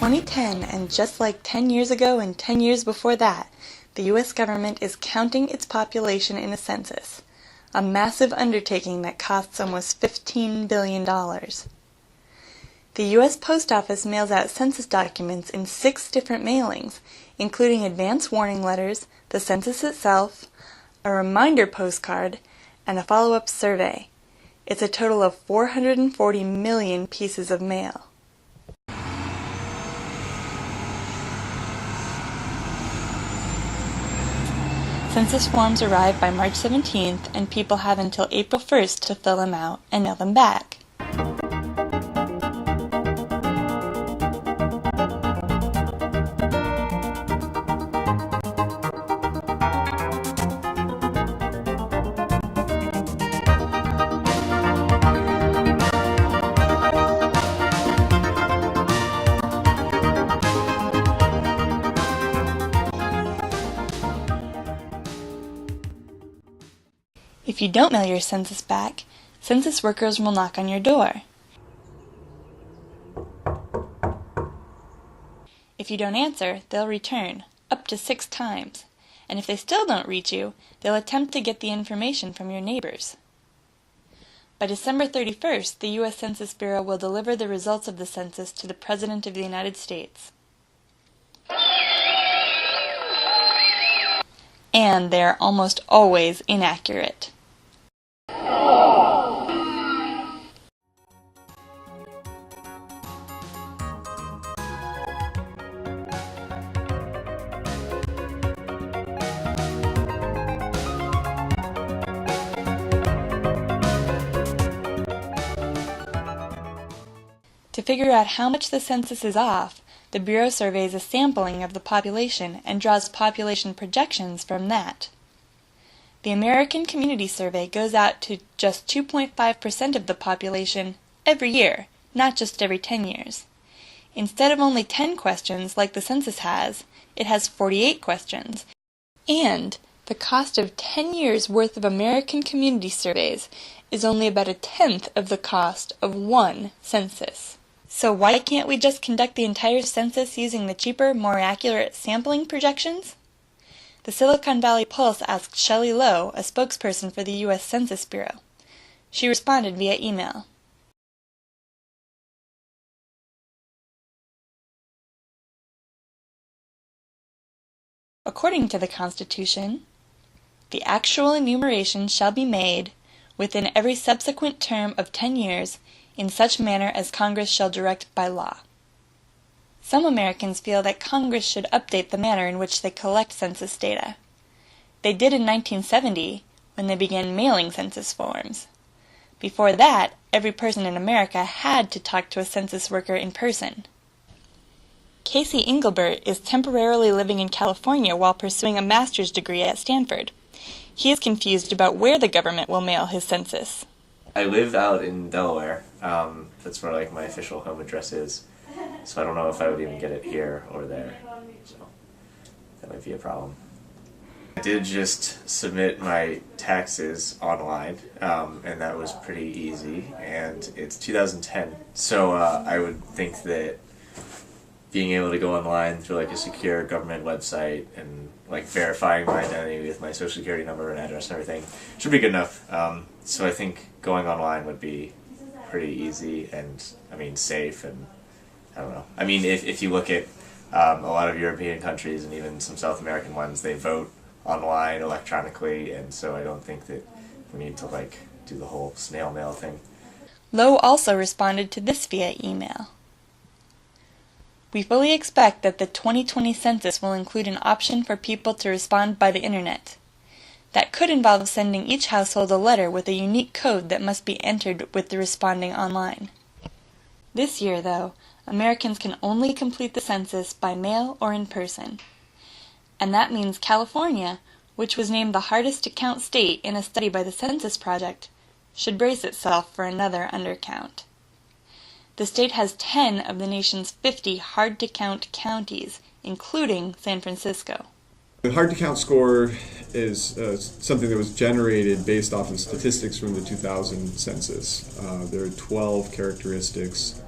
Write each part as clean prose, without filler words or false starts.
2010, and just like 10 years ago and 10 years before that, the U.S. government is counting its population in a census, a massive undertaking that costs almost $15 billion. The U.S. Post Office mails out census documents in 6 different mailings, including advance warning letters, the census itself, a reminder postcard, and a follow-up survey. It's a total of 440 million pieces of mail. Census forms arrive by March 17th, and people have until April 1st to fill them out and mail them back. If you don't mail your census back, census workers will knock on your door. If you don't answer, they'll return, up to 6 times, and if they still don't reach you, they'll attempt to get the information from your neighbors. By December 31st, the U.S. Census Bureau will deliver the results of the census to the President of the United States. And they are almost always inaccurate. To figure out how much the census is off, the Bureau surveys a sampling of the population and draws population projections from that. The American Community Survey goes out to just 2.5% of the population every year, not just every 10 years. Instead of only 10 questions like the census has, it has 48 questions. And the cost of 10 years' worth of American community surveys is only about 1/10 of the cost of one census. So why can't we just conduct the entire census using the cheaper, more accurate sampling projections? The Silicon Valley Pulse asked Shelley Lowe, a spokesperson for the U.S. Census Bureau. She responded via email. According to the Constitution, the actual enumeration shall be made within every subsequent term of 10 years in such manner as Congress shall direct by law. Some Americans feel that Congress should update the manner in which they collect census data. They did in 1970 when they began mailing census forms. Before that, every person in America had to talk to a census worker in person. Casey Engelbert is temporarily living in California while pursuing a master's degree at Stanford. He is confused about where the government will mail his census. I live out in Delaware. That's where my official home address is. So I don't know if I would even get it here or there. So that might be a problem. I did just submit my taxes online, and that was pretty easy. And it's 2010, so I would think that being able to go online through a secure government website and verifying my identity with my social security number and address and everything should be good enough. So I think going online would be pretty easy and safe, and I don't know. If you look at a lot of European countries and even some South American ones, they vote online electronically, and so I don't think that we need to do the whole snail mail thing. Lowe also responded to this via email. We fully expect that the 2020 census will include an option for people to respond by the internet. That could involve sending each household a letter with a unique code that must be entered with the responding online. This year, though, Americans can only complete the census by mail or in person. And that means California, which was named the hardest to count state in a study by the Census Project, should brace itself for another undercount. The state has 10 of the nation's 50 hard-to-count counties, including San Francisco. The hard-to-count score is something that was generated based off of statistics from the 2000 census. There are 12 characteristics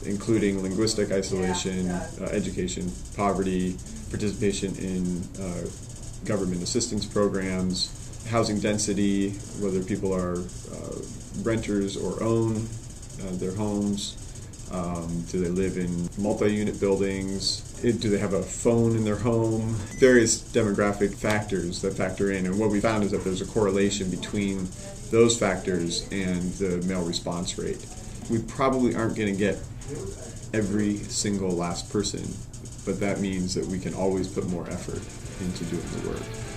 including linguistic isolation, education, poverty, participation in government assistance programs, housing density, whether people are renters or own their homes, do they live in multi-unit buildings, do they have a phone in their home, various demographic factors that factor in. And what we found is that there's a correlation between those factors and the male response rate. We probably aren't going to get every single last person, but that means that we can always put more effort into doing the work.